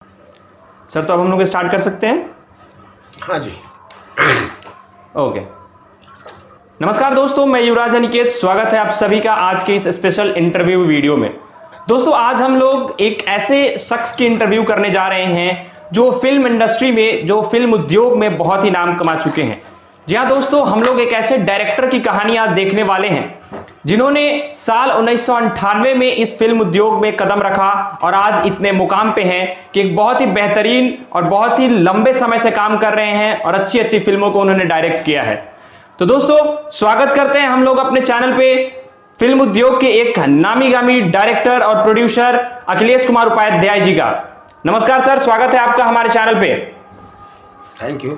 Sir तो अब हम लोग स्टार्ट कर सकते हैं। हाँ जी। ओके। नमस्कार दोस्तों, मैं युवराज अनिकेत, स्वागत है आप सभी का आज के इस स्पेशल इंटरव्यू वीडियो में। दोस्तों आज हम लोग एक ऐसे शख्स की इंटरव्यू करने जा रहे हैं जो फिल्म इंडस्ट्री में, जो फिल्म उद्योग में बहुत ही नाम कमा चुके हैं। जी हाँ दोस्तों, हम लोग एक ऐसे डायरेक्टर की कहानी आज देखने वाले हैं जिन्होंने साल 1998 में इस फिल्म उद्योग में कदम रखा और आज इतने मुकाम पे हैं कि एक बहुत ही बेहतरीन और बहुत ही लंबे समय से काम कर रहे हैं और अच्छी अच्छी फिल्मों को उन्होंने डायरेक्ट किया है। तो दोस्तों स्वागत करते हैं हम लोग अपने चैनल पे फिल्म उद्योग के एक नामी गामी डायरेक्टर और प्रोड्यूसर अखिलेश कुमार उपाध्याय जी का। नमस्कार सर, स्वागत है आपका हमारे चैनल पे। Thank you.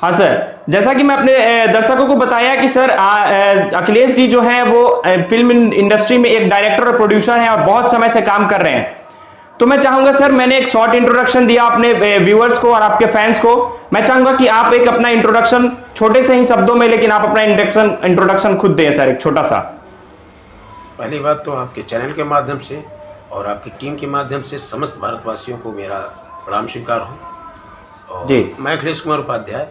हाँ सर, जैसा कि मैं अपने दर्शकों को बताया कि सर अखिलेश जी जो हैं वो फिल्म इंडस्ट्री में एक डायरेक्टर और प्रोड्यूसर हैं और बहुत समय से काम कर रहे हैं। तो मैं चाहूंगा सर, मैंने एक शॉर्ट इंट्रोडक्शन दिया अपने व्यूअर्स को और आपके फैंस को। मैं चाहूंगा कि आप एक अपना इंट्रोडक्शन छोटे से ही शब्दों में, लेकिन आप अपना इंट्रोडक्शन खुद दें सर, एक छोटा सा। पहली बात तो आपके चैनल के माध्यम से और आपकी टीम के माध्यम से समस्त भारतवासियों को मेरा प्रणाम स्वीकार हो। और जी। मैं अखिलेश कुमार उपाध्याय,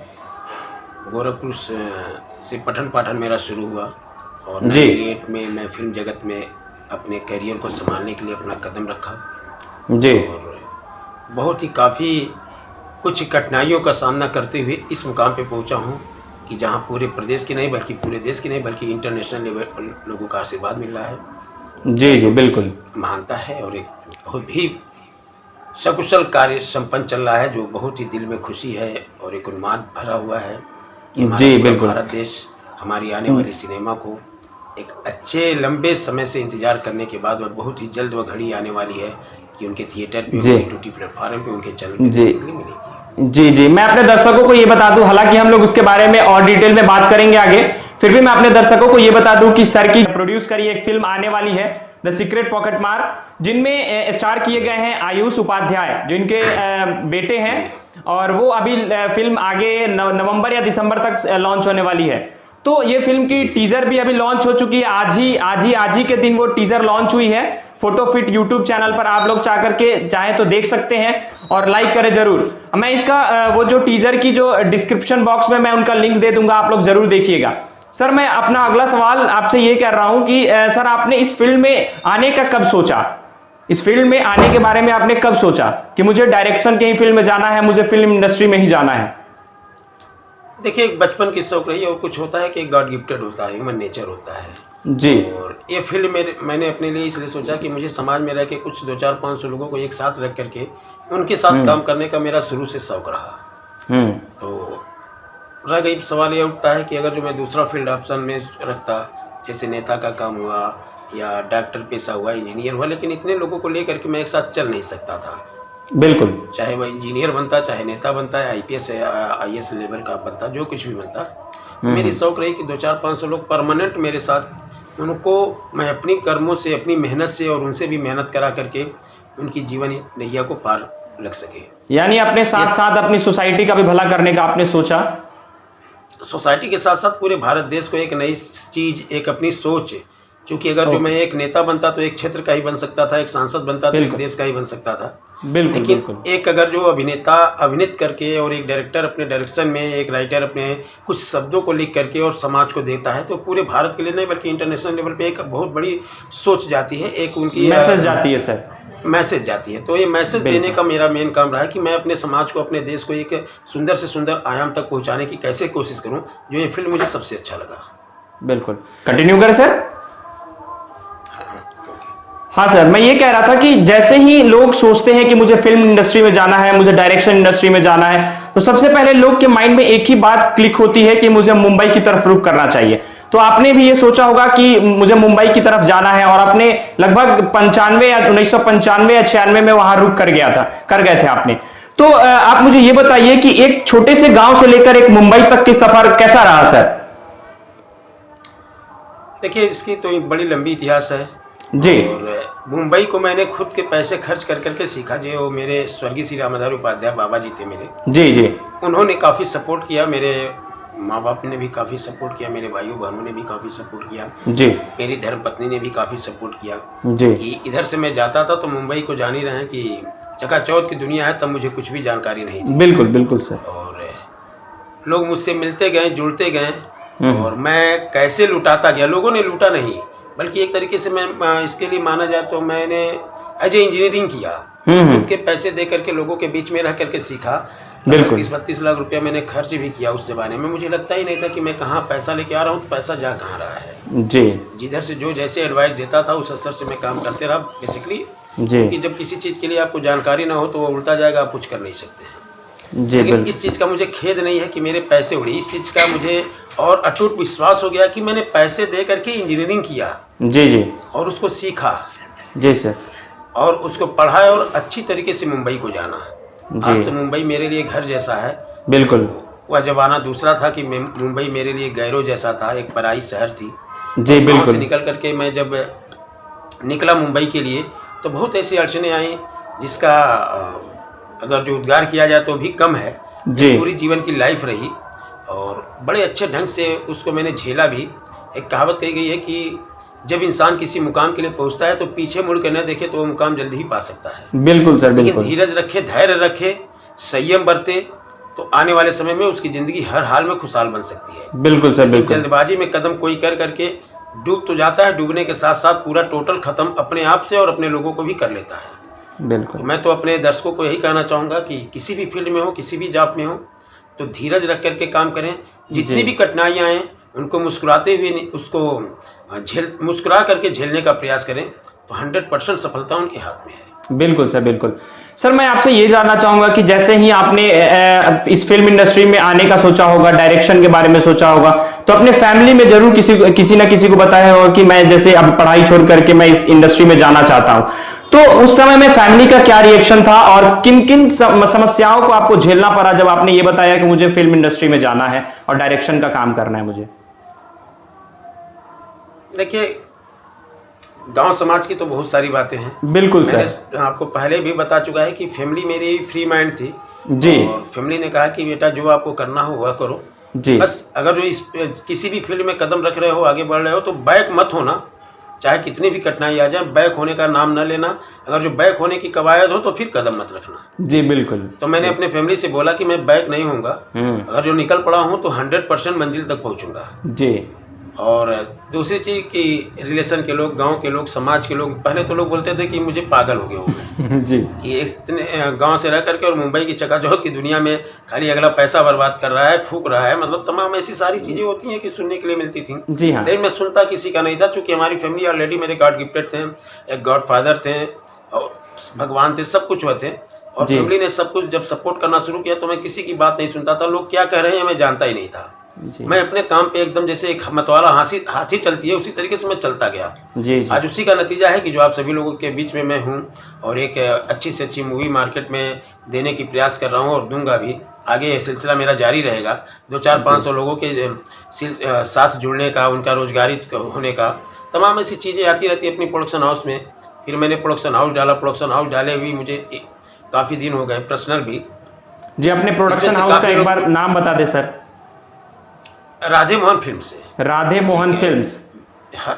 गोरखपुर से पठन पाठन मेरा शुरू हुआ और 98 में मैं फिल्म जगत में अपने करियर को संभालने के लिए अपना कदम रखा जी। और बहुत ही काफ़ी कुछ कठिनाइयों का सामना करते हुए इस मुकाम पे पहुंचा हूं कि जहां पूरे प्रदेश की नहीं बल्कि पूरे देश की नहीं बल्कि इंटरनेशनल लेवल पर लोगों का आशीर्वाद मिल रहा है। जी जी बिल्कुल। महानता है और एक बहुत ही सकुशल कार्य संपन्न चल रहा है जो बहुत ही दिल में खुशी है और एक उन्माद भरा हुआ है कि हमारा भारत देश हमारी आने वाली सिनेमा को एक अच्छे लंबे समय से इंतजार करने के बाद और बहुत ही जल्द वह घड़ी आने वाली है कि उनके थिएटर पे, OTT प्लेटफॉर्म पे, उनके चैनल पे मिलेगी। जी जी, मैं अपने दर्शकों को ये बता दूं, हालांकि हम लोग उसके बारे में और डिटेल में बात करेंगे आगे, फिर भी मैं अपने दर्शकों को ये बता दूं कि सर की प्रोड्यूस करी एक फिल्म आने वाली है द सीक्रेट पॉकेटमार, जिनमें स्टार किए गए हैं आयुष उपाध्याय जो इनके बेटे हैं, और वो अभी फिल्म आगे नवंबर या दिसंबर तक लॉन्च होने वाली है। तो ये फिल्म की टीजर भी अभी लॉन्च हो चुकी है, आज ही के दिन वो टीजर लॉन्च हुई है। फोटोफिट यूट्यूब चैनल पर आप लोग चाह करके चाहे तो देख सकते हैं और लाइक करें जरूर। मैं इसका वो जो टीजर की जो डिस्क्रिप्शन बॉक्स में मैं उनका लिंक दे दूंगा, आप लोग जरूर देखिएगा। सर मैं अपना अगला सवाल आपसे ये कर रहा हूं कि सर आपने इस फील्ड में आने का कब सोचा? इस फील्ड में आने के बारे में आपने कब सोचा कि मुझे डायरेक्शन की फील्ड में जाना है, मुझे फिल्म इंडस्ट्री में ही जाना है? देखिए, एक बचपन की शौक रही है और कुछ होता है कि गॉड गिफ्टेड होता है, ह्यूमन नेचर होता है जी। और ये फील्ड में मैंने अपने लिए इसलिए सोचा कि मुझे समाज में रह के कुछ 200-500 लोगों को एक साथ रख करके उनके साथ काम करने का मेरा शुरू से शौक रहा। तो रह गई सवाल ये उठता है कि अगर जो मैं दूसरा फील्ड ऑप्शन में रखता, जैसे नेता का काम हुआ या डॉक्टर पेशा हुआ, इंजीनियर हुआ, लेकिन इतने लोगों को लेकर के मैं एक साथ चल नहीं सकता था। बिल्कुल, चाहे वह इंजीनियर बनता, चाहे नेता बनता है, IPS IAS लेवल का बनता, जो कुछ भी बनता, मेरी शौक रही कि 200-500 लोग परमानेंट मेरे साथ, उनको मैं अपनी कर्मों से, अपनी मेहनत से और उनसे भी मेहनत करा करके उनकी जीवन नैया को पार लग सके। यानी अपने साथ साथ अपनी सोसाइटी का भी भला करने का आपने सोचा? सोसाइटी के साथ साथ पूरे भारत देश को एक नई चीज, एक अपनी सोच, क्योंकि अगर जो मैं एक नेता बनता तो एक क्षेत्र का ही बन सकता था, एक सांसद बनता तो एक देश का ही बन सकता था। लेकिन एक अगर जो अभिनेता अभिनीत करके और एक डायरेक्टर अपने डायरेक्शन में, एक राइटर अपने कुछ शब्दों को लिख करके और समाज को देता है तो पूरे भारत के लिए नहीं बल्कि इंटरनेशनल लेवल पे एक बहुत बड़ी सोच जाती है, एक उनकी मैसेज जाती है सर, मैसेज जाती है। तो ये मैसेज देने का मेरा मेन काम रहा है कि मैं अपने समाज को, अपने देश को एक सुंदर से सुंदर आयाम तक पहुंचाने की कैसे कोशिश करूं, जो ये फिल्म मुझे सबसे अच्छा लगा। बिल्कुल, कंटिन्यू करें सर। हाँ सर, मैं ये कह रहा था कि जैसे ही लोग सोचते हैं कि मुझे फिल्म इंडस्ट्री में जाना है, मुझे डायरेक्शन इंडस्ट्री में जाना है, तो सबसे पहले लोग के माइंड में एक ही बात क्लिक होती है कि मुझे मुंबई की तरफ रुख करना चाहिए। तो आपने भी ये सोचा होगा कि मुझे मुंबई की तरफ जाना है और आपने लगभग 95 या 1995 या 96 में वहां रुख कर गए थे आपने। तो आप मुझे ये बताइए कि एक छोटे से गांव से लेकर एक मुंबई तक के सफर कैसा रहा सर? देखिए, इसकी तो एक बड़ी लंबी इतिहास है जी। और मुंबई को मैंने खुद के पैसे खर्च कर करके सीखा। जो मेरे स्वर्गीय श्री रामाधार उपाध्याय बाबा जी थे मेरे, जी जी, उन्होंने काफ़ी सपोर्ट किया, मेरे माँ बाप ने भी काफ़ी सपोर्ट किया, मेरे भाइयों बहनों ने भी काफ़ी सपोर्ट किया जी, मेरी धर्मपत्नी ने भी काफ़ी सपोर्ट किया जी। कि इधर से मैं जाता था तो मुंबई को जान ही रहे हैं कि चकाचौंध की दुनिया है, तब मुझे कुछ भी जानकारी नहीं थी। बिल्कुल बिल्कुल सर। और लोग मुझसे मिलते गए, जुड़ते गए, और मैं कैसे लुटाता गया। लोगों ने लूटा नहीं, बल्कि एक तरीके से मैं इसके लिए माना जाए तो मैंने एज ए इंजीनियरिंग किया, खुद के पैसे दे करके लोगों के बीच में रह करके सीखा। 30-32 लाख रुपया मैंने खर्च भी किया उस जमाने में। मुझे लगता ही नहीं था कि मैं कहाँ पैसा लेके आ रहा हूँ, तो पैसा जा कहाँ रहा है जी। जिधर से जो जैसे एडवाइस देता था उस स्तर से मैं काम करते रहा बेसिकली। क्योंकि जब किसी चीज़ के लिए आपको जानकारी ना हो तो वो उल्टा जाएगा, आप कुछ कर नहीं सकते हैं। लेकिन इस चीज़ का मुझे खेद नहीं है कि मेरे पैसे उड़े। इस चीज़ का मुझे और अटूट विश्वास हो गया कि मैंने पैसे दे करके इंजीनियरिंग किया जी जी, और उसको सीखा जी सर, और उसको पढ़ा और अच्छी तरीके से मुंबई को जाना। आज तो मुंबई मेरे लिए घर जैसा है। बिल्कुल। वह ज़माना दूसरा था कि मुंबई मेरे लिए गैरो जैसा था, एक पराई शहर थी जी। बिल्कुल। से निकल करके मैं जब निकला मुंबई के लिए तो बहुत ऐसी अड़चनें आई जिसका अगर जो उद्गार किया जाए तो भी कम है जी। पूरी जीवन की लाइफ रही और बड़े अच्छे ढंग से उसको मैंने झेला भी। एक कहावत कही गई है कि जब इंसान किसी मुकाम के लिए पहुंचता है तो पीछे मुड़ के न देखे तो वो मुकाम जल्दी ही पा सकता है। बिल्कुल सर, बिल्कुल। लेकिन धीरज रखे, धैर्य रखे, संयम बरते तो आने वाले समय में उसकी ज़िंदगी हर हाल में खुशहाल बन सकती है। बिल्कुल सर, बिल्कुल। जल्दबाजी में कदम कोई कर करके डूब तो जाता है, डूबने के साथ साथ पूरा टोटल ख़त्म अपने आप से और अपने लोगों को भी कर लेता है। बिल्कुल। तो मैं तो अपने दर्शकों को यही कहना चाहूँगा कि किसी भी फील्ड में हो, किसी भी जॉब में हो, तो धीरज रख करके काम करें। जितनी भी कठिनाइयाँ आएँ उनको मुस्कुराते हुए उसको मुस्कुरा करके झेलने का प्रयास करें तो 100% सफलता उनके हाथ में है। बिल्कुल सर, बिल्कुल। सर मैं आपसे ये जानना चाहूँगा कि जैसे ही आपने इस फिल्म इंडस्ट्री में आने का सोचा होगा, डायरेक्शन के बारे में सोचा होगा, तो अपने फैमिली में जरूर किसी ना किसी को बताया होगा कि मैं जैसे अब पढ़ाई छोड़ करके मैं इस इंडस्ट्री में जाना चाहता हूँ। तो उस समय में फैमिली का क्या रिएक्शन था और किन किन समस्याओं को आपको झेलना पड़ा जब आपने ये बताया कि मुझे फिल्म इंडस्ट्री में जाना है और डायरेक्शन का काम करना है मुझे? देखिए, गांव समाज की तो बहुत सारी बातें हैं। बिल्कुल सर। मैंने आपको पहले भी बता चुका है कि फैमिली मेरी फ्री माइंड थी जी, और फैमिली ने कहा कि बेटा जो आपको करना हो वह करो जी। बस अगर जो किसी भी फील्ड में कदम रख रहे हो, आगे बढ़ रहे हो, तो बैक मत होना। चाहे कितनी भी कठिनाई आ जाए, बैक होने का नाम न लेना। अगर जो बैक होने की कवायद हो तो फिर कदम मत रखना जी। बिल्कुल। तो मैंने अपने फैमिली से बोला कि मैं बैक नहीं होऊंगा, अगर जो निकल पड़ा हूँ तो 100% मंजिल तक पहुँचूंगा जी। और दूसरी चीज़ कि रिलेशन के लोग, गांव के लोग, समाज के लोग, पहले तो लोग बोलते थे कि मुझे पागल हो गए होंगे जी, कि इतने गांव से रह करके और मुंबई की चकाचौंध की दुनिया में खाली अगला पैसा बर्बाद कर रहा है, फूक रहा है, मतलब तमाम ऐसी सारी चीज़ें होती हैं कि सुनने के लिए मिलती थी जी हाँ। लेकिन मैं सुनता किसी का नहीं था, चूँकि हमारी फैमिली ऑलरेडी मेरे गॉड गिफ्टेड थे, एक गॉड फादर थे और भगवान थे, सब कुछ हुए थे। और फैमिली ने सब कुछ जब सपोर्ट करना शुरू किया तो मैं किसी की बात नहीं सुनता था। लोग क्या कह रहे हैं मैं जानता ही नहीं था। मैं अपने काम पे एकदम जैसे एक मतवाला हाथी चलती है उसी तरीके से मैं चलता गया जी। आज उसी का नतीजा है कि जो आप सभी लोगों के बीच में मैं हूँ और एक अच्छी से अच्छी मूवी मार्केट में देने की प्रयास कर रहा हूँ और दूंगा भी। आगे ये सिलसिला मेरा जारी रहेगा। 200-500 लोगों के साथ जुड़ने का, उनका रोजगारी होने का, तमाम ऐसी चीज़ें आती रहती है अपनी प्रोडक्शन हाउस में। फिर मैंने प्रोडक्शन हाउस डाला, प्रोडक्शन हाउस डाले भी मुझे काफ़ी दिन हो गए, पर्सनल भी जी। अपने प्रोडक्शन हाउस का एक बार नाम बता दे सर। राधे मोहन फिल्म से। राधे मोहन फिल्म्स। हाँ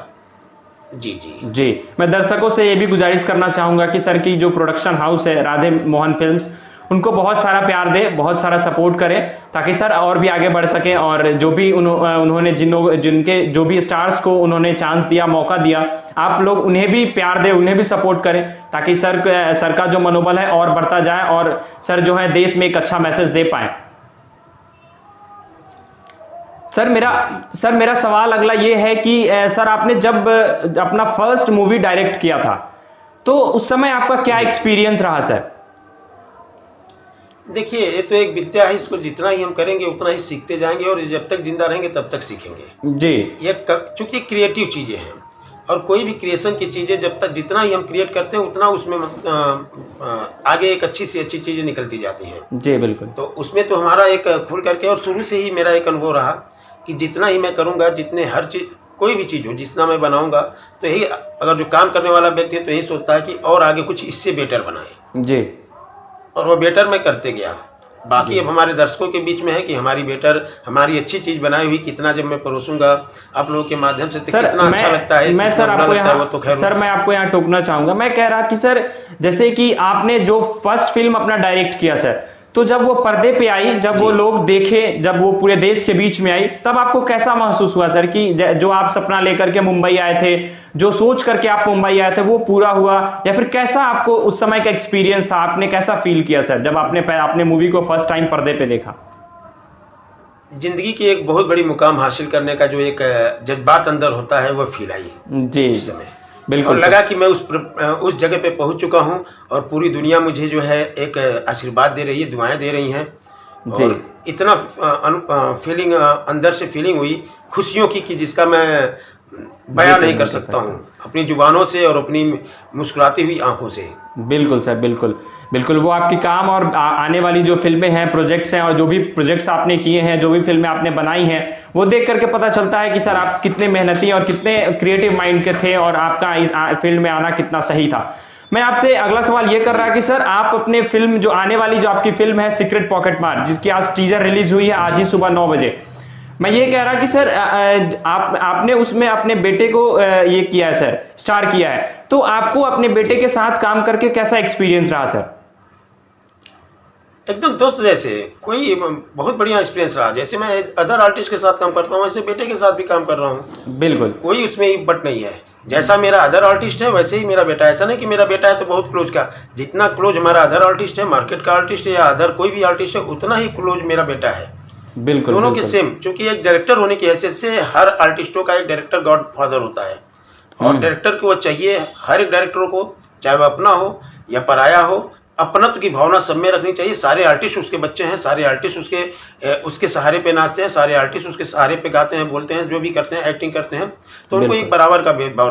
जी जी जी। मैं दर्शकों से ये भी गुजारिश करना चाहूंगा कि सर की जो प्रोडक्शन हाउस है राधे मोहन फिल्म्स, उनको बहुत सारा प्यार दे, बहुत सारा सपोर्ट करें ताकि सर और भी आगे बढ़ सके। और जो भी उन्होंने जिनके जो भी स्टार्स को उन्होंने चांस दिया, मौका दिया, आप लोग उन्हें भी प्यार दे, उन्हें भी सपोर्ट करें ताकि सर का जो मनोबल है और बढ़ता जाए और सर जो है देश में एक अच्छा मैसेज दे पाए। सर मेरा सवाल अगला ये है कि सर आपने जब अपना फर्स्ट मूवी डायरेक्ट किया था तो उस समय आपका क्या एक्सपीरियंस रहा सर? देखिए, ये तो एक विद्या है, इसको जितना ही हम करेंगे उतना ही सीखते जाएंगे और जब तक जिंदा रहेंगे तब तक सीखेंगे जी। ये चूंकि क्रिएटिव चीज़ें हैं और कोई भी क्रिएशन की चीज़ें जब तक जितना ही हम क्रिएट करते हैं उतना उसमें आगे एक अच्छी से अच्छी चीज़ें निकलती जाती हैं जी। बिल्कुल। तो उसमें तो हमारा एक खुल करके और शुरू से ही मेरा एक अनुभव रहा कि जितना ही मैं करूँगा, जितने हर चीज़ कोई भी चीज़ हो जितना मैं बनाऊँगा, तो यही अगर जो काम करने वाला व्यक्ति है तो यही सोचता है कि और आगे कुछ इससे बेटर बनाए जी। और वो बेटर मैं करते गया। बाकी अब हमारे दर्शकों के बीच में है कि हमारी बेटर हमारी अच्छी चीज बनाई हुई कितना जब मैं परोसूंगा आप लोगों के माध्यम से तो कितना अच्छा लगता है, मैं सर आपको यहाँ सर मैं आपको यहाँ टोकना चाहूंगा। मैं कह रहा कि सर जैसे कि आपने जो फर्स्ट फिल्म अपना डायरेक्ट किया सर, तो जब वो पर्दे पे आई, जब वो लोग देखे, जब वो पूरे देश के बीच में आई, तब आपको कैसा महसूस हुआ सर कि जो आप सपना लेकर के मुंबई आए थे, जो सोच करके आप मुंबई आए थे वो पूरा हुआ, या फिर कैसा आपको उस समय का एक्सपीरियंस था, आपने कैसा फील किया सर जब आपने मूवी को फर्स्ट टाइम पर्दे पे देखा? जिंदगी की एक बहुत बड़ी मुकाम हासिल करने का जो एक जज्बात अंदर होता है वो फील आई जी उस समय, बिल्कुल। और लगा कि मैं उस जगह पे पहुंच चुका हूं और पूरी दुनिया मुझे जो है एक आशीर्वाद दे रही है, दुआएं दे रही हैं, और इतना फीलिंग अंदर से फीलिंग हुई खुशियों की कि जिसका मैं बयां नहीं कर सकता हूं अपनी जुबानों से और अपनी मुस्कुराती हुई आंखों से। बिल्कुल सर, बिल्कुल बिल्कुल। वो आपकी काम और आने वाली जो फिल्में हैं, प्रोजेक्ट्स हैं, और जो भी प्रोजेक्ट्स आपने किए हैं, जो भी फिल्में आपने बनाई हैं, वो देख करके पता चलता है कि सर आप कितने मेहनती और कितने क्रिएटिव माइंड के थे और आपका इस फील्ड में आना कितना सही था। मैं आपसे अगला सवाल ये कर रहा कि सर आप अपने फिल्म जो आने वाली जो आपकी फिल्म है सीक्रेट पॉकेटमार, जिसकी आज टीजर रिलीज हुई है आज ही सुबह 9 बजे, मैं ये कह रहा कि सर आपने उसमें अपने बेटे को ये किया है सर, स्टार किया है, तो आपको अपने बेटे के साथ काम करके कैसा एक्सपीरियंस रहा सर? एकदम दोस्त जैसे, कोई बहुत बढ़िया एक्सपीरियंस रहा। जैसे मैं अदर आर्टिस्ट के साथ काम करता हूँ वैसे बेटे के साथ भी काम कर रहा हूँ। बिल्कुल, कोई उसमें बट नहीं है। जैसा मेरा अदर आर्टिस्ट है वैसे ही मेरा बेटा, ऐसा नहीं कि मेरा बेटा है तो बहुत क्लोज का, जितना क्लोज हमारा अदर आर्टिस्ट है, मार्केट का आर्टिस्ट है या अदर कोई भी आर्टिस्ट है, उतना ही क्लोज मेरा बेटा है। बिल्कुल, दोनों के सेम, क्योंकि एक डायरेक्टर होने की हैसियत से हर आर्टिस्टों का एक डायरेक्टर गॉड फादर होता है, और डायरेक्टर को वो चाहिए, हर एक डायरेक्टरों को, चाहे वो अपना हो या पराया हो, अपनत्व की भावना सब में रखनी चाहिए। सारे आर्टिस्ट उसके बच्चे हैं, सारे आर्टिस्ट उसके सहारे पे नाचते हैं, सारे आर्टिस्ट उसके सहारे पे गाते हैं, बोलते हैं, जो भी करते हैं, एक्टिंग करते हैं, तो उनको एक बराबर का भाव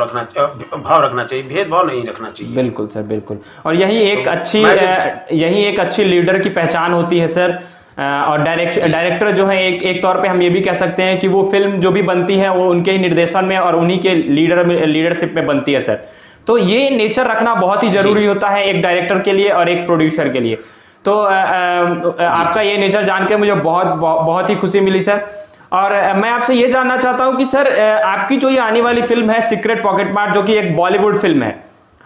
रखना चाहिए, भेदभाव नहीं रखना चाहिए। बिल्कुल सर, बिल्कुल। और यही एक अच्छी लीडर की पहचान होती है सर। और डायरेक्टर जो है एक तौर पे हम ये भी कह सकते हैं कि वो फिल्म जो भी बनती है वो उनके ही निर्देशन में और उन्हीं के लीडरशिप में बनती है सर। तो ये नेचर रखना बहुत ही जरूरी होता है एक डायरेक्टर के लिए और एक प्रोड्यूसर के लिए। तो आपका ये नेचर जान के मुझे बहुत ही खुशी मिली सर। और मैं आपसे ये जानना चाहता हूँ कि सर आपकी जो ये आने वाली फिल्म है सीक्रेट पॉकेटमार, जो कि एक बॉलीवुड फिल्म है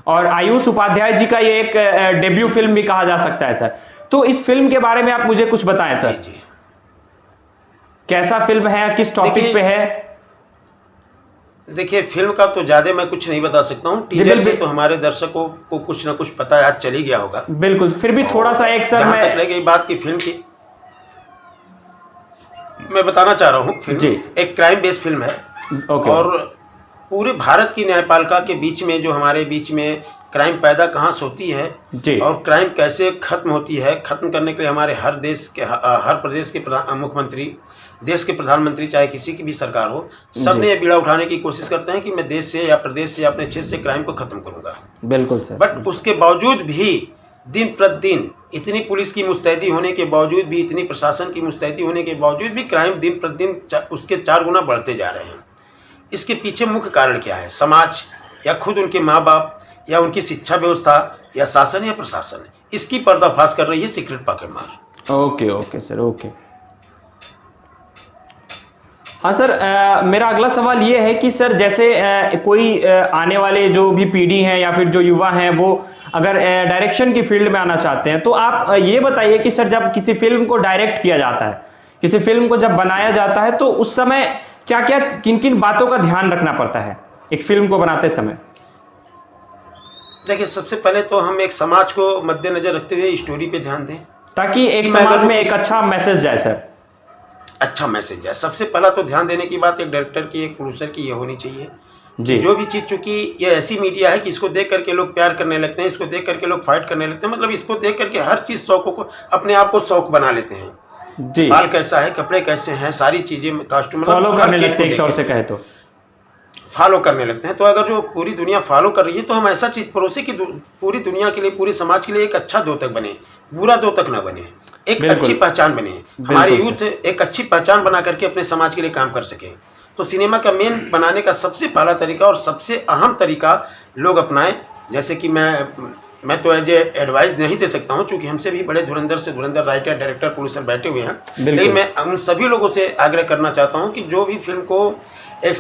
और आयुष उपाध्याय जी का ये एक डेब्यू फिल्म भी कहा जा सकता है सर, तो इस फिल्म के बारे में आप मुझे कुछ बताएं सर। जी। कैसा फिल्म है, किस टॉपिक पे है? देखिए, फिल्म का तो ज्यादा मैं कुछ नहीं बता सकता हूँ, टीजर से तो हमारे दर्शकों को कुछ ना कुछ पता आज चल ही गया होगा। बिल्कुल, फिर भी थोड़ा सा एक सर जहां तक रह गई बात की फिल्म की, मैं बताना चाह रहा हूँ, फिल्म एक क्राइम बेस्ड फिल्म है। और पूरे भारत की न्यायपालिका के बीच में जो हमारे बीच में क्राइम पैदा कहाँ से होती है और क्राइम कैसे खत्म होती है, खत्म करने के लिए हमारे हर प्रदेश के मुख्यमंत्री, देश के प्रधानमंत्री, चाहे किसी की भी सरकार हो, सब ने ये बीड़ा उठाने की कोशिश करते हैं कि मैं देश से या प्रदेश से या अपने क्षेत्र से क्राइम को खत्म करूंगा। बिल्कुल सर। बट उसके बावजूद भी दिन प्रतिदिन इतनी पुलिस की मुस्तैदी होने के बावजूद भी, इतनी प्रशासन की मुस्तैदी होने के बावजूद भी क्राइम दिन प्रतिदिन उसके 4 गुना बढ़ते जा रहे हैं। इसके पीछे मुख्य कारण क्या है? समाज या खुद उनके माँ बाप या उनकी शिक्षा व्यवस्था या शासन या प्रशासन, इसकी पर्दाफाश कर रही है सीक्रेट पॉकेटमार। Okay sir, okay. हाँ सर, मेरा अगला सवाल ये है कि सर जैसे कोई आने वाले जो भी पीढ़ी हैं या फिर जो युवा हैं वो अगर डायरेक्शन की फील्ड में आना चाहते हैं, तो आप ये बताइए कि सर जब किसी फिल्म को डायरेक्ट किया जाता है, किसी फिल्म को जब बनाया जाता है, तो उस समय क्या क्या किन किन बातों का ध्यान रखना पड़ता है एक फिल्म को बनाते समय? देखिए, सबसे पहले तो हम एक समाज को मद्देनजर रखते हुए स्टोरी पे ध्यान दें, ताकि एक समाज में एक अच्छा मैसेज जाए सर। अच्छा मैसेज जाए। सबसे पहला तो ध्यान देने की बात एक डायरेक्टर की, एक प्रोड्यूसर की ये होनी चाहिए जी। जो भी चीज़, चूंकि ये ऐसी मीडिया है कि इसको देख करके लोग प्यार करने लगते हैं, इसको देख करके लोग फाइट करने लगते हैं, मतलब इसको देख करके हर चीज़ शौकों को, अपने आप को शौक बना लेते हैं जी। बाल कैसा है, कपड़े कैसे हैं, सारी चीज़ें, कास्ट्यूम फॉलो करने लगते हैं, एक तौर से कहे तो फॉलो करने लगते हैं। तो अगर जो पूरी दुनिया फॉलो कर रही है तो हम ऐसा चीज़ परोसे कि पूरी दुनिया के लिए, पूरे समाज के लिए एक अच्छा द्योतक बने, बुरा द्योतक ना बने, एक अच्छी पहचान बने, हमारे यूथ एक अच्छी पहचान बना करके अपने समाज के लिए काम कर सके। तो सिनेमा का मेन बनाने का सबसे पहला तरीका और सबसे अहम तरीका लोग अपनाएं, जैसे कि मैं मैं तो एज एडवाइस नहीं दे सकता हूं, क्योंकि हमसे भी बड़े धुरंधर से धुरंधर राइटर, डायरेक्टर, प्रोड्यूसर बैठे हुए हैं। लेकिन मैं उन सभी लोगों से आग्रह करना चाहता हूं कि जो भी फिल्म को एक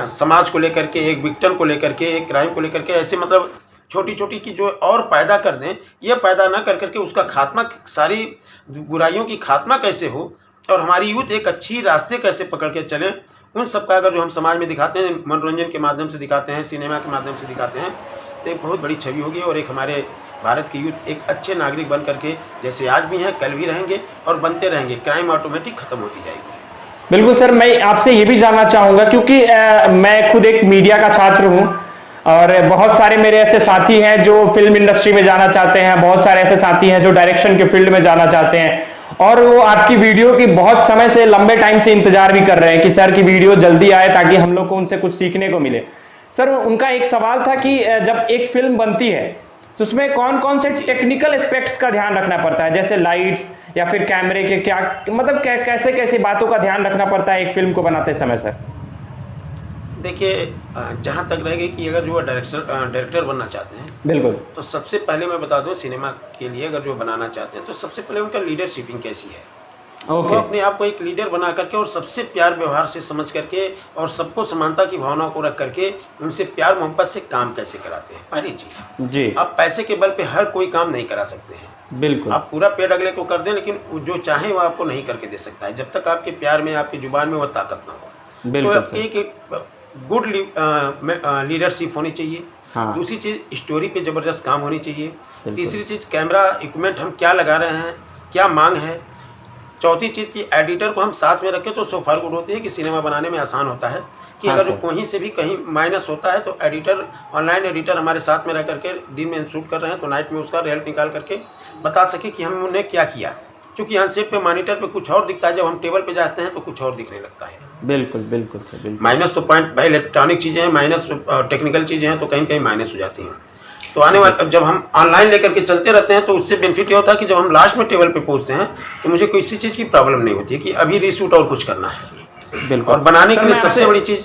समाज को लेकर के, एक विक्टिम को लेकर के, एक क्राइम को लेकर के, ऐसे मतलब छोटी छोटी की जो और पैदा कर दें, ये पैदा ना कर करके उसका खात्मा, सारी बुराइयों की खात्मा कैसे हो और हमारी यूथ एक अच्छी रास्ते कैसे पकड़ के चले, उन सब का अगर जो हम समाज में दिखाते हैं, मनोरंजन के माध्यम से दिखाते हैं, सिनेमा के माध्यम से दिखाते हैं, तो एक बहुत बड़ी छवि होगी और एक हमारे भारत की यूथ एक अच्छे नागरिक बन करके, जैसे आज भी हैं कल भी रहेंगे और बनते रहेंगे, क्राइम ऑटोमेटिक खत्म होती जाएगी। बिल्कुल सर, मैं आपसे ये भी जानना चाहूँगा, क्योंकि मैं खुद एक मीडिया का छात्र हूँ और बहुत सारे मेरे ऐसे साथी हैं जो फिल्म इंडस्ट्री में जाना चाहते हैं, बहुत सारे ऐसे साथी हैं जो डायरेक्शन के फील्ड में जाना चाहते हैं, और वो आपकी वीडियो की बहुत समय से, लंबे टाइम से इंतजार भी कर रहे हैं कि सर की वीडियो जल्दी आए ताकि हम लोग को उनसे कुछ सीखने को मिले। सर, उनका एक सवाल था कि जब एक फिल्म बनती है तो उसमें कौन कौन से टेक्निकल एस्पेक्ट्स का ध्यान रखना पड़ता है, जैसे लाइट्स या फिर कैमरे के, क्या मतलब कैसे कैसे बातों का ध्यान रखना पड़ता है एक फिल्म को बनाते समय सर? देखिए, जहाँ तक रहेगी कि अगर जो डायरेक्टर बनना चाहते हैं, बिल्कुल, तो सबसे पहले मैं बता दूं, सिनेमा के लिए अगर जो बनाना चाहते हैं तो सबसे पहले उनका लीडरशिपिंग कैसी है। वो अपने आप को एक लीडर बना करके और सबसे प्यार व्यवहार से समझ करके और सबको समानता की भावना को रख करके उनसे प्यार मोहब्बत से काम कैसे कराते हैं, पहली चीज जी। आप पैसे के बल पे हर कोई काम नहीं करा सकते हैं, बिल्कुल। आप पूरा पेड़ अगले को कर दें, लेकिन जो चाहे वो आपको नहीं करके दे सकता है, जब तक आपके प्यार में, आपकी जुबान में वो ताकत ना हो। तो एक गुड लीडरशिप होनी चाहिए। हाँ। दूसरी चीज, स्टोरी पे जबरदस्त काम होनी चाहिए। तीसरी चीज, कैमरा इक्विपमेंट हम क्या लगा रहे हैं, क्या मांग है। चौथी चीज़ की एडिटर को हम साथ में रखें तो सो फार गुड होती है कि सिनेमा बनाने में आसान होता है कि हाँ, अगर कहीं से भी कहीं माइनस होता है तो एडिटर, ऑनलाइन एडिटर हमारे साथ में रह करके, दिन में शूट कर रहे हैं तो नाइट में उसका रिजल्ट निकाल करके बता सके कि हमने क्या किया, क्योंकि यहाँ सेट पे मॉनिटर पे कुछ और दिखता है, जब हम टेबल पे जाते हैं तो कुछ और दिखने लगता है। बिल्कुल बिल्कुल सर, बिल्कुल। माइनस तो पॉइंट, भाई इलेक्ट्रॉनिक चीज़ें हैं, माइनस टेक्निकल चीज़ें हैं तो कहीं कहीं माइनस हो जाती हैं। तो आने वाले, जब हम ऑनलाइन लेकर के चलते रहते हैं तो उससे बेनिफिट ये होता है कि जब हम लास्ट में टेबल पे पहुंचते हैं तो मुझे किसी चीज़ की प्रॉब्लम नहीं होती है कि अभी रीशूट और कुछ करना है। बिल्कुल। और बनाने के लिए सबसे बड़ी चीज़,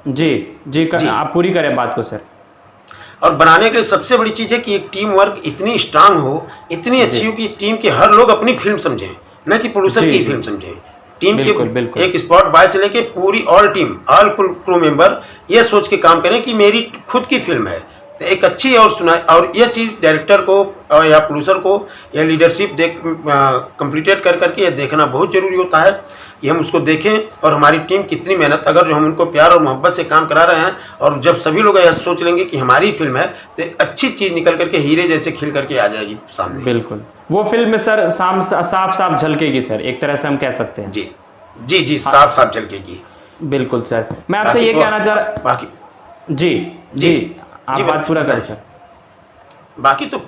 जी, आप पूरी करें बात को सर। और बनाने के लिए सबसे बड़ी चीज़ है कि एक टीम वर्क इतनी स्ट्रांग हो, इतनी अच्छी हो कि टीम के हर लोग अपनी फिल्म समझें, न कि प्रोड्यूसर की फिल्म समझें। टीम के एक स्पॉट बॉय से लेके पूरी all team, all crew member ये सोच के काम करें कि मेरी खुद की फिल्म है, तो एक अच्छी और सुना, और ये चीज़ डायरेक्टर को या प्रोड्यूसर को या लीडरशिप देख कंप्लीटेड कर करके ये देखना बहुत ज़रूरी होता है कि हम उसको देखें और हमारी टीम कितनी मेहनत, अगर जो हम उनको प्यार और मोहब्बत से काम करा रहे हैं और जब सभी लोग यह सोच लेंगे कि हमारी फिल्म है तो एक अच्छी चीज़ निकल करके हीरे जैसे खिल करके आ जाएगी सामने। बिल्कुल, वो फिल्म में सर साफ साफ झलकेगी सर, एक तरह से हम कह सकते हैं। जी जी जी, साफ साफ झलकेगी। बिल्कुल सर, मैं आपसे ये कहना चाह रहा, बाकी जी आप बात पूरा करें सर। बाकी तो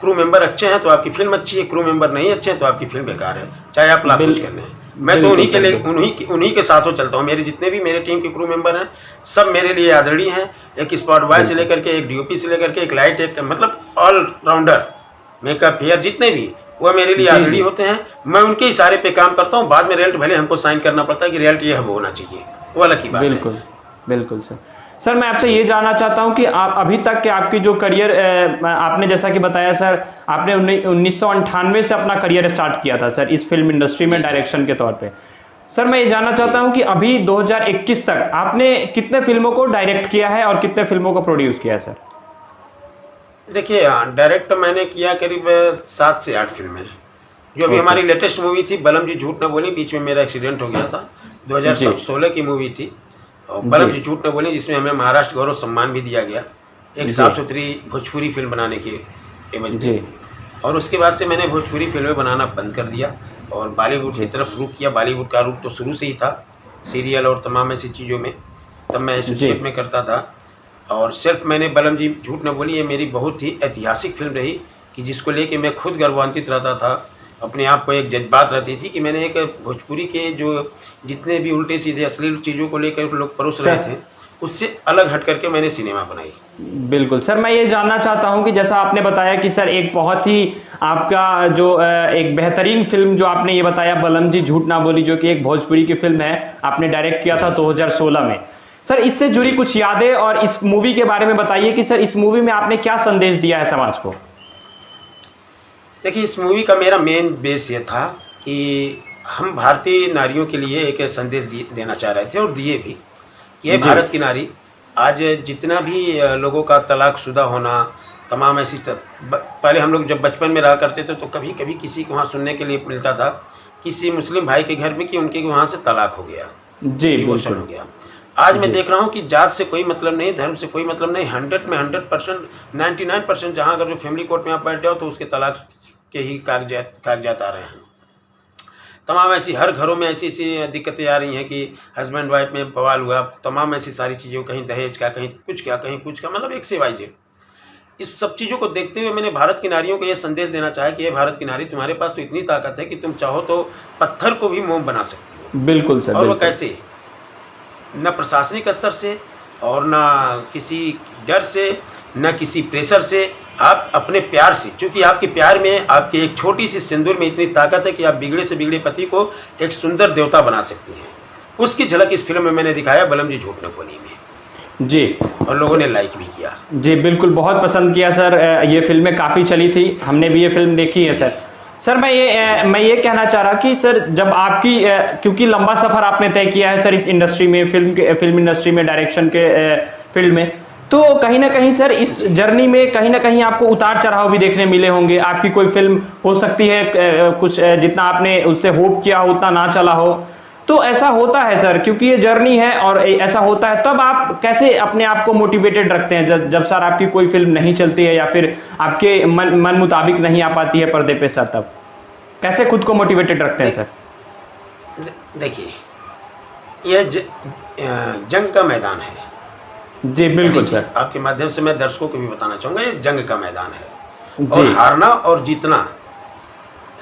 क्रू मेंबर अच्छे हैं तो आपकी फिल्म अच्छी है, क्रू मेंबर नहीं अच्छे हैं तो आपकी फिल्म बेकार है, चाहे आप लाख कुछ करने हैं। मैं तो उन्हीं के लिए उन्हीं के साथों चलता हूँ। मेरे जितने भी मेरे टीम के क्रू मेंबर हैं सब मेरे लिए आदरणीय हैं, एक स्पॉट बॉय से लेकर के, एक डीओपी से लेकर के, एक लाइट, एक मतलब ऑल राउंडर, मेकअप, हेयर, जितने भी वो मेरे लिए आदरणीय होते हैं। मैं उनके इशारे पे काम करता हूँ, बाद में रिजल्ट भले हमको साइन करना पड़ता है कि रिजल्ट ये होना चाहिए, वो अलग की बात है। बिल्कुल बिल्कुल सर। सर, मैं आपसे ये जानना चाहता हूं कि आप अभी तक के आपकी जो करियर, आपने जैसा कि बताया सर, आपने 1998 से अपना करियर स्टार्ट किया था सर इस फिल्म इंडस्ट्री में डायरेक्शन के तौर पे। सर, मैं ये जानना चाहता हूं कि अभी 2021 तक आपने कितने फिल्मों को डायरेक्ट किया है और कितने फिल्मों को प्रोड्यूस किया है सर? देखिए, डायरेक्ट मैंने किया करीब 7 से 8 फिल्में। जो अभी हमारी लेटेस्ट मूवी थी बलम जी झूठ न बोली, बीच में मेरा एक्सीडेंट हो गया था, 2016 की मूवी थी, और बलम जी झूठ न बोली, जिसमें हमें महाराष्ट्र गौरव सम्मान भी दिया गया एक साफ सुथरी भोजपुरी फिल्म बनाने के एवज में। और उसके बाद से मैंने भोजपुरी फिल्में बनाना बंद कर दिया और बॉलीवुड की तरफ रुख किया। बॉलीवुड का रुख तो शुरू से ही था, सीरियल और तमाम ऐसी चीज़ों में, तब मैं एसोसिएट में करता था। और सिर्फ मैंने बलम जी झूठ न बोली, ये मेरी बहुत ही ऐतिहासिक फिल्म रही कि जिसको लेके मैं खुद गर्वान्वित रहता था, अपने आप को एक जज्बात रहती थी कि मैंने एक भोजपुरी के जो जितने भी उल्टे सीधे अश्लील चीज़ों को लेकर लोग परोस रहे थे, उससे अलग हट करके मैंने सिनेमा बनाई। बिल्कुल सर, मैं ये जानना चाहता हूं कि जैसा आपने बताया कि सर एक बहुत ही आपका जो एक बेहतरीन फिल्म जो आपने ये बताया बलम जी झूठ ना बोली, जो कि एक भोजपुरी की फिल्म है, आपने डायरेक्ट किया था 2016 में। सर, इससे जुड़ी कुछ यादें और इस मूवी के बारे में बताइए कि सर इस मूवी में आपने क्या संदेश दिया है समाज को? देखिए, इस मूवी का मेरा मेन बेस ये था कि हम भारतीय नारियों के लिए एक संदेश देना चाह रहे थे और दिए भी। ये भारत की नारी आज जितना भी लोगों का तलाकशुदा होना, तमाम ऐसी पहले हम लोग जब बचपन में रहा करते थे तो कभी कभी किसी को वहाँ सुनने के लिए मिलता था किसी मुस्लिम भाई के घर में कि उनके वहाँ से तलाक हो गया, डिवोर्स हो गया। आज मैं देख रहा हूँ कि जात से कोई मतलब नहीं, धर्म से कोई मतलब नहीं, 100 में 100%, 99% जहाँ अगर जो फैमिली कोर्ट में आप बैठ जाओ तो उसके तलाक के ही कागजात आ रहे हैं। तमाम ऐसी हर घरों में ऐसी ऐसी दिक्कतें आ रही हैं कि हस्बैंड वाइफ में बवाल हुआ, तमाम ऐसी सारी चीज़ों, कहीं दहेज का, कहीं कुछ का, मतलब एक से वाई जेड। इस सब चीज़ों को देखते हुए मैंने भारत की नारियों को ये संदेश देना चाहा कि ये भारत की नारी, तुम्हारे पास तो इतनी ताकत है कि तुम चाहो तो पत्थर को भी मोम बना सकती हो। बिल्कुल सर। और वो कैसे? न प्रशासनिक स्तर से और न किसी डर से, न किसी प्रेशर से, आप अपने प्यार से, क्योंकि आपके प्यार में, आपके एक छोटी सी सिंदूर में इतनी ताकत है कि आप बिगड़े से बिगड़े पति को एक सुंदर देवता बना सकती हैं। उसकी झलक इस फिल्म में मैंने दिखाया, बलम जी झूठ न बोली में जी, और लोगों ने लाइक भी किया जी। बिल्कुल, बहुत पसंद किया सर। ये फिल्में काफ़ी चली थी, हमने भी ये फिल्म देखी है सर। सर मैं ये कहना चाह रहा कि सर जब आपकी क्योंकि लंबा सफ़र आपने तय किया है सर इस इंडस्ट्री में, फिल्म इंडस्ट्री में, डायरेक्शन के फील्ड में, तो कहीं ना कहीं सर इस जर्नी में कहीं ना कहीं आपको उतार चढ़ाव भी देखने मिले होंगे। आपकी कोई फिल्म हो सकती है कुछ जितना आपने उससे होप किया हो उतना ना चला हो, तो ऐसा होता है सर, क्योंकि ये जर्नी है और ऐसा होता है। तब आप कैसे अपने आप को मोटिवेटेड रखते हैं जब सर आपकी कोई फिल्म नहीं चलती है या फिर आपके मन मुताबिक नहीं आ पाती है पर्दे पे सर, तब कैसे खुद को मोटिवेटेड रखते हैं सर? देखिए, यह जंग का मैदान है जी। बिल्कुल सर, आपके माध्यम से मैं दर्शकों को भी बताना चाहूँगा, ये जंग का मैदान है और हारना और जीतना,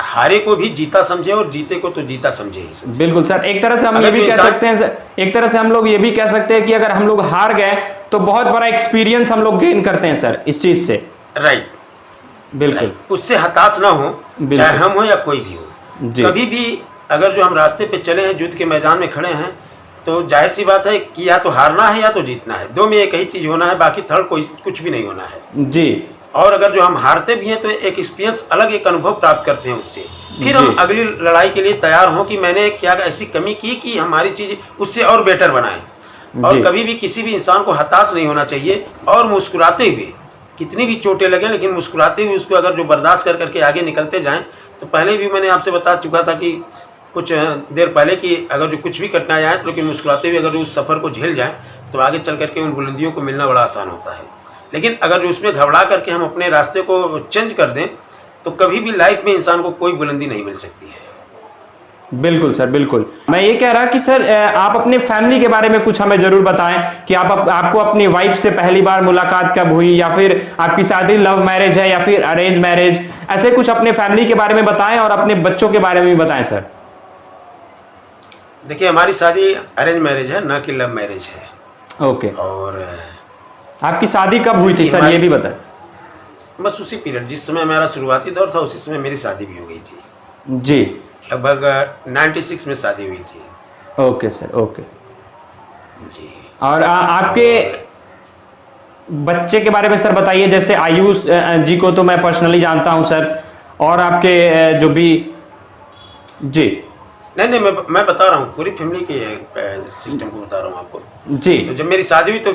हारे को भी जीता समझे और जीते को तो जीता समझे ही समझे। बिल्कुल सर, एक तरह से हम ये भी कह सकते हैं सर, एक तरह से हम लोग ये भी कह सकते हैं कि अगर हम लोग हार गए तो बहुत बड़ा एक्सपीरियंस हम लोग गेन करते हैं सर इस चीज से। राइट, बिल्कुल। उससे हताश ना हो, चाहे हम हो या कोई भी हो। कभी भी अगर जो हम रास्ते पे चले हैं, युद्ध के मैदान में खड़े हैं, तो जाहिर सी बात है कि या तो हारना है या तो जीतना है, दो में एक ही चीज होना है, बाकी थर्ड कोई कुछ भी नहीं होना है जी। और अगर जो हम हारते भी हैं तो एक एक्सपीरियंस, अलग एक अनुभव प्राप्त करते हैं उससे, फिर हम अगली लड़ाई के लिए तैयार हों कि मैंने क्या ऐसी कमी की कि हमारी चीज उससे और बेटर बनाए। और कभी भी किसी भी इंसान को हताश नहीं होना चाहिए और मुस्कुराते हुए, कितनी भी चोटें लगे लेकिन मुस्कुराते हुए उसको अगर जो बर्दाश्त कर करके आगे निकलते जाएं। तो पहले भी मैंने आपसे बता चुका था कि कुछ देर पहले कि अगर जो कुछ भी कठिनाई आए तो लेकिन मुस्कुराते हुए अगर उस सफ़र को झेल जाएं तो आगे चल करके उन बुलंदियों को मिलना बड़ा आसान होता है। लेकिन अगर जो उसमें घबरा करके हम अपने रास्ते को चेंज कर दें तो कभी भी लाइफ में इंसान को कोई बुलंदी नहीं मिल सकती है। बिल्कुल सर, बिल्कुल। मैं ये कह रहा कि सर आप अपने फैमिली के बारे में कुछ हमें जरूर बताएं कि आपको अपनी वाइफ से पहली बार मुलाकात कब हुई, या फिर आपकी शादी लव मैरिज है या फिर अरेंज मैरिज, ऐसे कुछ अपने फैमिली के बारे में बताएं और अपने बच्चों के बारे में भी बताएं सर। देखिए, हमारी शादी अरेंज मैरिज है, ना कि लव मैरिज है। ओके। और आपकी शादी कब हुई थी सर, ये भी बताएं। बस उसी पीरियड, जिस समय हमारा शुरुआती दौर था उसी समय मेरी शादी भी हो गई थी जी। लगभग 96 में शादी हुई थी। ओके सर, ओके जी। और आपके बच्चे के बारे में सर बताइए। जैसे आयुष जी को तो मैं पर्सनली जानता हूं सर, और आपके जो भी जी। नहीं, मैं बता रहा हूँ पूरी फैमिली के सिस्टम को बता रहा हूँ आपको जी। तो जब मेरी शादी हुई तो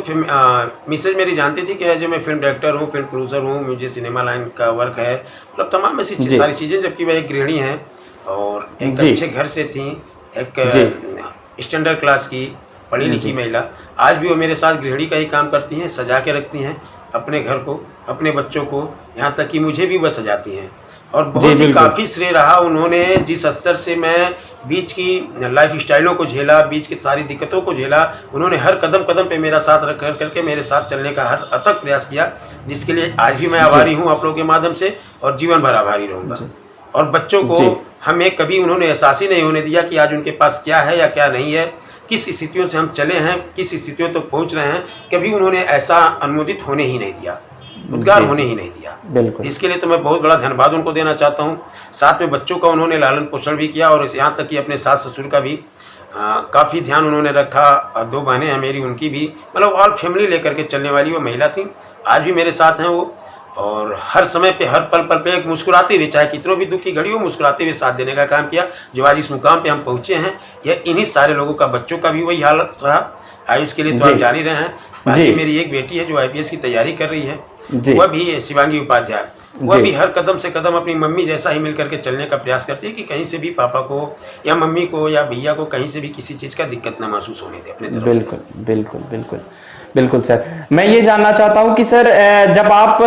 मिसेज मेरी जानती थी कि जो मैं फिल्म डायरेक्टर हूँ, फिल्म प्रोड्यूसर हूँ, मुझे सिनेमा लाइन का वर्क है, मतलब तमाम ऐसी सारी चीज़ें, जबकि वह एक गृहिणी हैं और एक अच्छे घर से थी, एक स्टैंडर्ड क्लास की पढ़ी लिखी महिला। आज भी वो मेरे साथ गृहिणी का ही काम करती हैं, सजा के रखती हैं अपने घर को, अपने बच्चों को, यहाँ तक कि मुझे भी वह सजाती हैं। और बहुत ही काफ़ी श्रेय रहा उन्होंने, जिस स्तर से मैं बीच की लाइफ स्टाइलों को झेला, बीच की सारी दिक्कतों को झेला, उन्होंने हर कदम कदम पे मेरा साथ रख करके मेरे साथ चलने का हर अथक प्रयास किया, जिसके लिए आज भी मैं आभारी हूँ आप लोगों के माध्यम से और जीवन भर आभारी रहूँगा। और बच्चों को हमें कभी उन्होंने एहसास ही नहीं होने दिया कि आज उनके पास क्या है या क्या नहीं है, किस स्थितियों से हम चले हैं, किस स्थितियों तक पहुँच रहे हैं, कभी उन्होंने ऐसा अनुमोदित होने ही नहीं दिया, उद्गार होने ही नहीं दिया। इसके लिए तो मैं बहुत बड़ा धन्यवाद उनको देना चाहता हूँ। साथ में बच्चों का उन्होंने लालन पोषण भी किया और यहाँ तक कि अपने सास ससुर का भी काफ़ी ध्यान उन्होंने रखा। 2 बहनें हैं मेरी, उनकी भी, मतलब ऑल फैमिली लेकर के चलने वाली वो महिला थी। आज भी मेरे साथ हैं वो, और हर समय पे, हर पल पे एक मुस्कुराते हुए, चाहे कितनों भी दुख की घड़ी हो, मुस्कुराते हुए साथ देने का काम किया। जो आज इस मुकाम पे हम पहुँचे हैं, यह इन्हीं सारे लोगों का, बच्चों का भी वही हालत रहा। आयुष के लिए तो आप जान ही रहे हैं। बाकी मेरी एक बेटी है जो IPS की तैयारी कर रही है, वह भी शिवांगी उपाध्याय, वह भी हर कदम से कदम अपनी मम्मी जैसा ही मिल करके चलने का प्रयास करती है कि कहीं से भी पापा को या मम्मी को या भैया को कहीं से भी किसी चीज़ का दिक्कत ना महसूस होने दे अपने तरफ से। बिल्कुल बिल्कुल बिल्कुल बिल्कुल सर। मैं ये जानना चाहता हूँ कि सर जब आप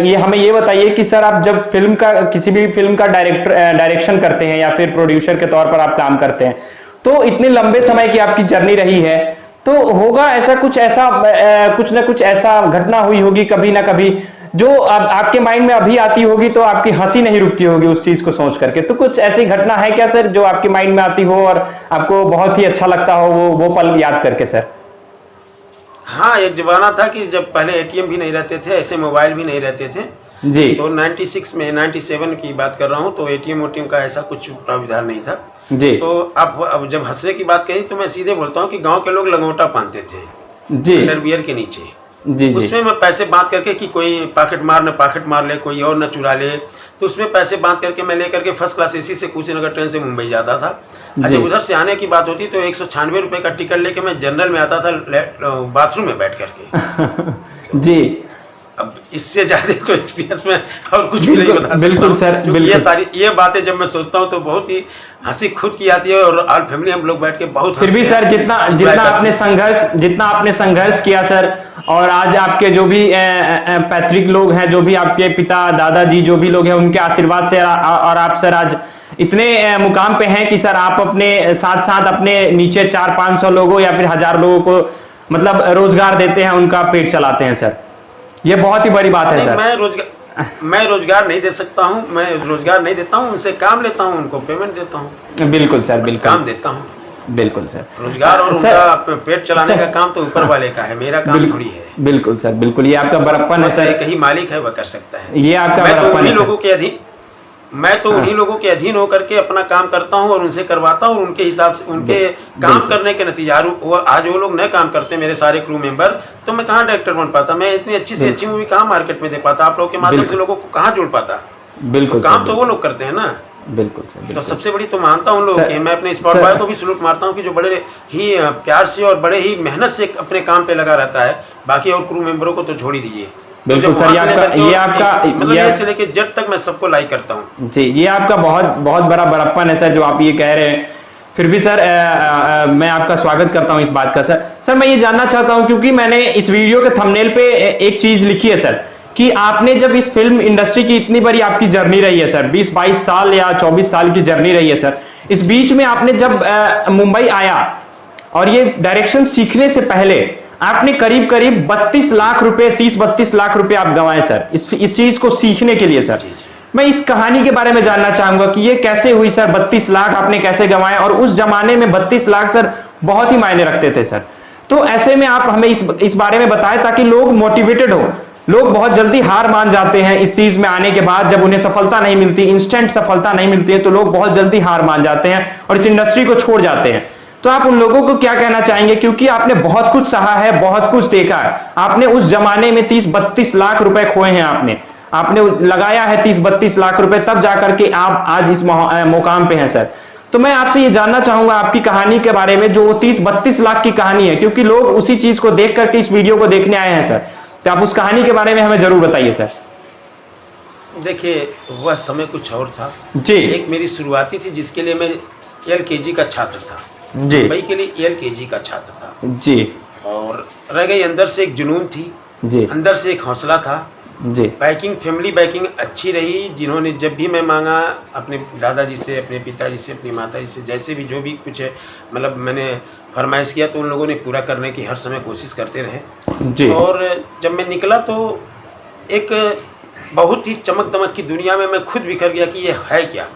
ये हमें ये बताइए कि सर आप जब फिल्म का, किसी भी फिल्म का डायरेक्शन करते हैं या फिर प्रोड्यूसर के तौर पर आप काम करते हैं, तो इतने लंबे समय की आपकी जर्नी रही है, तो होगा ऐसा कुछ कुछ ना कुछ ऐसा घटना हुई होगी कभी ना कभी जो आपके माइंड में अभी आती होगी तो आपकी हंसी नहीं रुकती होगी उस चीज को सोच करके। तो कुछ ऐसी घटना है क्या सर जो आपके माइंड में आती हो और आपको बहुत ही अच्छा लगता हो वो पल याद करके सर? हाँ, एक जमाना था कि जब पहले ATM भी नहीं रहते थे, ऐसे मोबाइल भी नहीं रहते थे जी। तो 96 में, 97 की बात कर रहा हूँ, तो ATM का ऐसा कुछ प्राविधान नहीं था जी। तो अब जब हंसने की बात कही तो मैं सीधे बोलता हूँ कि गांव के लोग लंगोटा पहनते थे जी, अंडरवियर के नीचे। जी जी। उसमें मैं पैसे बांध करके कि कोई पॉकेट मार ले, कोई और न चुरा ले, तो उसमें पैसे बांध करके मैं लेकर के फर्स्ट क्लास AC से कुशीनगर ट्रेन से मुंबई जाता था। जब उधर से आने की बात होती तो 196 रुपये का टिकट लेके मैं जनरल में आता था, बाथरूम में बैठ करके। जी। अब इससे ज्यादा तो एक्सपीरियंस में और कुछ भी नहीं बता सकता। बिल्कुल सर, बिल्कुल। ये बातें जब मैं सोचता हूँ तो बहुत ही हंसी खुद की आती है और ऑल फैमिली हम लोग बैठ के बहुत फिर भी सर जितना आपने संघर्ष किया सर, और आज आपके जो भी पैतृक लोग हैं, जो भी आपके पिता दादाजी जो भी लोग हैं, उनके आशीर्वाद से और आप सर आज इतने मुकाम पे हैं कि सर आप अपने साथ साथ अपने नीचे 400-500 लोगों या फिर 1000 लोगों को मतलब रोजगार देते हैं, उनका पेट चलाते हैं सर। ये बहुत ही बड़ी बात है सर। मैं रोजगार नहीं दे सकता हूँ, मैं रोजगार नहीं देता हूँ, उनसे काम लेता हूँ, उनको पेमेंट देता हूँ। बिल्कुल सर, बिल्कुल काम देता हूँ। बिल्कुल सर। रोजगार और उनका पेट चलाने का काम तो ऊपर वाले का है, मेरा काम थोड़ी है। बिल्कुल सर, बिल्कुल। ये आपका बड़प्पन है सर। एक ही मालिक है, वह कर सकता है। ये आपका बड़प्पन है। मैं तो उन्हीं लोगों के अधीन होकर के अपना काम करता हूं और उनसे करवाता हूं, उनके हिसाब से, उनके काम करने के नतीजा। आज वो लोग नए काम करते हैं, मेरे सारे क्रू मेंबर, तो मैं कहाँ डायरेक्टर बन पाता, मैं इतनी अच्छी से अच्छी मूवी कहाँ मार्केट में दे पाता, आप लोगों के माध्यम से लोगों को कहाँ जोड़ पाता। बिल्कुल, काम तो वो लोग करते हैं ना। बिल्कुल सर। तो सबसे बड़ी तो मानता हूँ लोग कि मैं अपने स्पॉट बॉय को भी सलूट मारता हूँ कि जो बड़े ही प्यार से और बड़े ही मेहनत से अपने काम पे लगा रहता है। बाकी और क्रू मेंबरों को तो छोड़ ही दीजिए। बिल्कुल सर, ये आपका से लेके जेड तक मैं सबको लाइक करता हूँ जी। ये आपका बहुत बहुत बड़ा बड़प्पन है सर जो आप ये कह रहे हैं। फिर भी सर मैं आपका स्वागत करता हूं इस बात का सर। मैं ये जानना चाहता हूं क्योंकि मैंने इस वीडियो के थंबनेल पे एक चीज लिखी है सर कि आपने जब इस फिल्म इंडस्ट्री की इतनी बड़ी आपकी जर्नी रही है सर, 20-22 साल या 24 साल की जर्नी रही है सर, इस बीच में आपने जब मुंबई आया और ये डायरेक्शन सीखने से पहले आपने करीब 32 लाख रुपए, 30-32 लाख रुपए आप गंवाए सर इस चीज को सीखने के लिए सर। मैं इस कहानी के बारे में जानना चाहूंगा कि ये कैसे हुई सर, 32 लाख आपने कैसे गंवाए, और उस जमाने में 32 लाख सर बहुत ही मायने रखते थे सर। तो ऐसे में आप हमें इस बारे में बताएं ताकि लोग मोटिवेटेड हो। लोग बहुत जल्दी हार मान जाते हैं इस चीज में आने के बाद, जब उन्हें सफलता नहीं मिलती, इंस्टेंट सफलता नहीं मिलती है, तो लोग बहुत जल्दी हार मान जाते हैं और इस इंडस्ट्री को छोड़ जाते हैं। तो आप उन लोगों को क्या कहना चाहेंगे, क्योंकि आपने बहुत कुछ सहा है, बहुत कुछ देखा है, आपने उस जमाने में 30-32 लाख रुपए खोए हैं, आपने लगाया है 30-32 लाख रुपए, तब जाकर के आप आज इस मुकाम पे हैं सर। तो मैं आपसे ये जानना चाहूंगा आपकी कहानी के बारे में, जो 30-32 लाख की कहानी है, क्योंकि लोग उसी चीज को देख करके इस वीडियो को देखने आए हैं सर। तो आप उस कहानी के बारे में हमें जरूर बताइए सर। देखिए, वह समय कुछ और था जी। एक मेरी शुरुआती थी जिसके लिए मैं LKG का छात्र था जी, मुंबई के लिए LKG का छात्र था जी, और रह गई अंदर से एक जुनून थी जी, अंदर से एक हौसला था जी। फैमिली बैकिंग अच्छी रही, जिन्होंने जब भी मैं मांगा अपने दादाजी से, अपने पिताजी से, अपनी माताजी से, जैसे भी जो भी कुछ है मतलब मैंने फरमाइश किया तो उन लोगों ने पूरा करने की हर समय कोशिश करते रहे जी। और जब मैं निकला तो एक बहुत ही चमक दमक की दुनिया में मैं खुद बिखर गया कि ये है क्या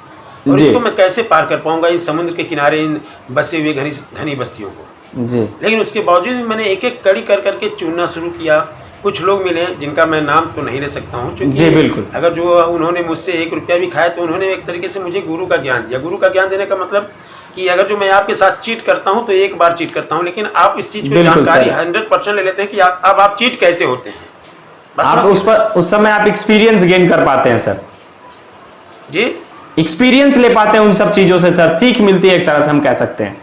और इसको मैं कैसे पार कर पाऊंगा, इन समुद्र के किनारे इन बसे हुए घनी बस्तियों को जी। लेकिन उसके बावजूद भी मैंने एक एक कड़ी कर करके चुनना शुरू किया। कुछ लोग मिले जिनका मैं नाम तो नहीं ले सकता हूँ जी, बिल्कुल। अगर जो उन्होंने मुझसे 1 रुपया भी खाया तो उन्होंने एक तरीके से मुझे गुरु का ज्ञान दिया। गुरु का ज्ञान देने का मतलब कि अगर जो मैं आपके साथ चीट करता हूं तो एक बार चीट करता हूं, लेकिन आप इस चीज की जानकारी 100% ले लेते हैं कि अब आप चीट कैसे होते हैं। आप उस समय आप एक्सपीरियंस गेन कर पाते हैं सर जी, एक्सपीरियंस ले पाते हैं उन सब चीजों से सर, सीख मिलती है एक तरह से हम कह सकते हैं।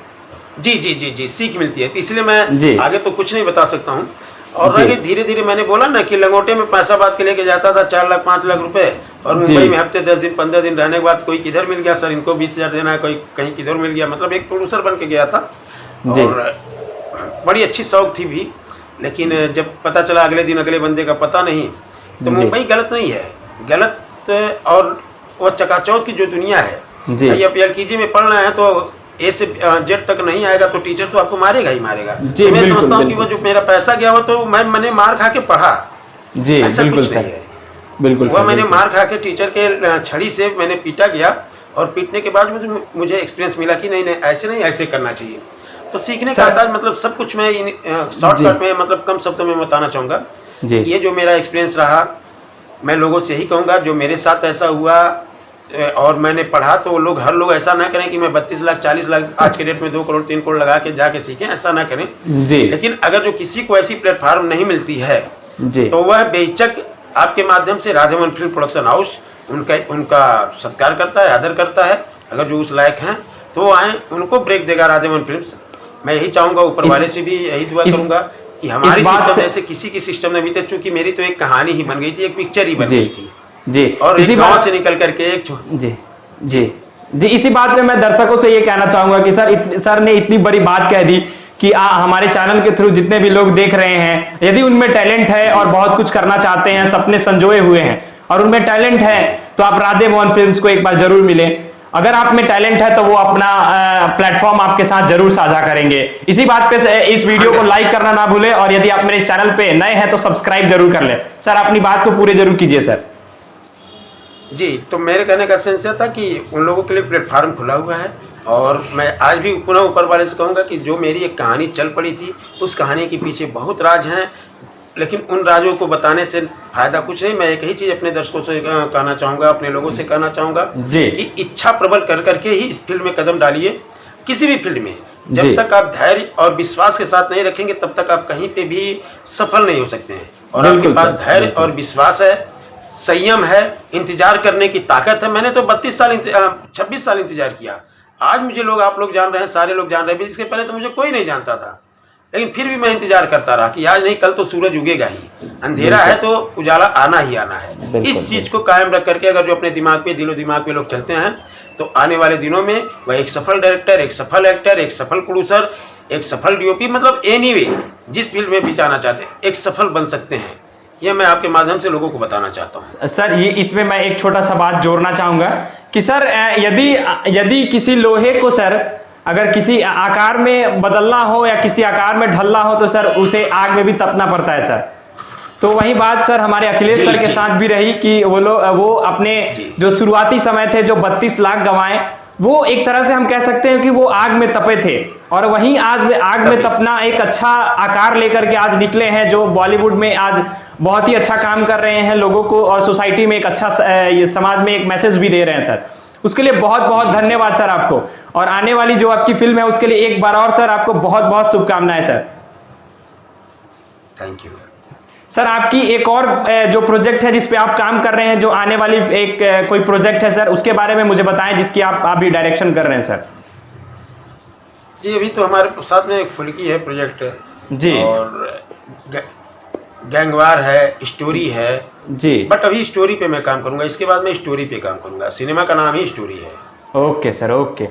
जी जी जी जी, सीख मिलती है, तो इसलिए मैं आगे तो कुछ नहीं बता सकता हूँ। और धीरे धीरे मैंने बोला ना कि लंगोटे में पैसा बात के लेके जाता था 4 लाख 5 लाख रुपए, और मुंबई में हफ्ते 10 दिन 15 दिन रहने के बाद कोई किधर मिल गया सर, इनको 20,000 देना है, कोई कहीं किधर मिल गया, मतलब एक प्रोड्यूसर बन के गया था। और बड़ी अच्छी शौक थी भी, लेकिन जब पता चला अगले दिन अगले बंदे का पता नहीं, तो मुंबई गलत नहीं है, गलत और वो चकाचौंध की जो दुनिया है, आप एलकेजी में पढ़ रहे हैं तो ए से जेड तक नहीं आएगा तो टीचर तो आपको मारेगा ही मारेगा। तो मैं समझता हूँ कि वो जो मेरा पैसा गया वो तो मैंने मार खा के पढ़ा, जी ऐसा कुछ नहीं है, बिल्कुल वो मैंने मार खा के टीचर के छड़ी से मैंने पीटा गया, और पीटने के बाद मुझे एक्सपीरियंस मिला कि नहीं ऐसे नहीं, ऐसे करना चाहिए। तो सीखने का अंदाज मतलब सब कुछ मैं शॉर्टकट में मतलब कम शब्दों में बताना चाहूँगा। ये जो मेरा एक्सपीरियंस रहा, मैं लोगों से यही कहूँगा जो मेरे साथ ऐसा हुआ और मैंने पढ़ा, तो लोग हर लोग ऐसा ना करें कि मैं 32 लाख 40 लाख आज के डेट में 2 करोड़ 3 करोड़ लगा के जाके सीखें, ऐसा ना करें जी। लेकिन अगर जो किसी को ऐसी प्लेटफॉर्म नहीं मिलती है जी, तो वह बेहिचक आपके माध्यम से राधेमोहन फिल्म प्रोडक्शन हाउस उनका सत्कार करता है, आदर करता है। अगर जो उस लायक हैं तो आए, उनको ब्रेक देगा राधेमोहन फिल्म। मैं यही चाहूँगा, ऊपर वाले से भी यही दुआ करूँगा कि हमारी सिस्टम ऐसे किसी की सिस्टम में बीते, चूंकि मेरी तो एक कहानी ही बन गई थी, एक पिक्चर ही बन गई थी जी, और इसी गांव से निकल करके एक जी जी जी इसी बात में मैं दर्शकों से ये कहना चाहूंगा कि सर ने इतनी बड़ी बात कह दी कि हमारे चैनल के थ्रू जितने भी लोग देख रहे हैं, यदि उनमें टैलेंट है और बहुत कुछ करना चाहते हैं, सपने संजोए हुए हैं और उनमें टैलेंट है, तो आप राधेमोहन फिल्म्स को एक बार जरूर मिलें। अगर आप में टैलेंट है तो वो अपना प्लेटफॉर्म आपके साथ जरूर साझा करेंगे। इसी बात पे इस वीडियो को लाइक करना ना भूलें, और यदि आप मेरे इस चैनल पे नए हैं तो सब्सक्राइब जरूर कर लें। सर अपनी बात को पूरे जरूर कीजिए सर। जी, तो मेरे कहने का सेंस यह था कि उन लोगों के लिए प्लेटफार्म खुला हुआ है, और मैं आज भी पुनः ऊपर वाले से कहूँगा कि जो मेरी एक कहानी चल पड़ी थी, उस कहानी के पीछे बहुत राज हैं, लेकिन उन राजों को बताने से फायदा कुछ नहीं। मैं एक ही चीज़ अपने दर्शकों से कहना चाहूँगा, अपने लोगों से कहना चाहूँगा कि इच्छा प्रबल कर करके ही इस फील्ड में कदम डालिए, किसी भी फील्ड में। जब तक आप धैर्य और विश्वास के साथ नहीं रखेंगे, तब तक आप कहीं पे भी सफल नहीं हो सकते हैं। और आपके पास धैर्य और विश्वास है, संयम है, इंतजार करने की ताकत है। मैंने तो 26 साल इंतजार किया। आज मुझे लोग, आप लोग जान रहे हैं, सारे लोग जान रहे हैं, इसके पहले तो मुझे कोई नहीं जानता था, लेकिन फिर भी मैं इंतजार करता रहा कि आज नहीं कल तो सूरज उगेगा ही, अंधेरा है तो उजाला आना ही आना है। इस चीज को कायम रख करके अगर जो अपने दिमाग पे, दिलो दिमाग पे लोग चलते हैं, तो आने वाले दिनों में वह एक सफल डायरेक्टर, एक सफल एक्टर, एक सफल प्रोड्यूसर, एक सफल डीओपी, मतलब एनीवे जिस फील्ड में भी जाना चाहते हैं, एक सफल बन सकते हैं। ये मैं आपके माध्यम से लोगों को बताना चाहता हूँ। सर ये इसमें मैं एक छोटा सा बात जोड़ना चाहूंगा कि सर यदि किसी लोहे को सर अगर किसी आकार में बदलना हो या किसी आकार में ढलना हो, तो सर उसे आग में भी तपना पड़ता है सर। तो वही बात सर हमारे अखिलेश सर के साथ भी रही कि वो अपने जो शुरुआती समय थे, जो 32 लाख गंवाए, वो एक तरह से हम कह सकते हैं कि वो आग में तपे थे, और वहीं आग में तपना एक अच्छा आकार लेकर के आज निकले हैं, जो बॉलीवुड में आज बहुत ही अच्छा काम कर रहे हैं, लोगों को और सोसाइटी में एक अच्छा समाज में एक मैसेज भी दे रहे हैं सर। उसके लिए बहुत बहुत धन्यवाद सर आपको, और आने वाली जो आपकी फिल्म है उसके लिए एक बार और सर आपको बहुत बहुत शुभकामनाएं सर। Thank you sir. आपकी एक और जो प्रोजेक्ट है जिस पे आप काम कर रहे हैं, जो आने वाली एक कोई प्रोजेक्ट है सर, उसके बारे में मुझे बताएं, जिसकी आप भी डायरेक्शन कर रहे हैं सर। जी, अभी तो हमारे साथ में एक फुल्की है प्रोजेक्ट जी, और गैंगवार है, स्टोरी है जी, बट अभी स्टोरी पे मैं काम करूंगा, इसके बाद मैं स्टोरी पे काम करूंगा। सिनेमा का नाम ही स्टोरी है। Okay sir, okay.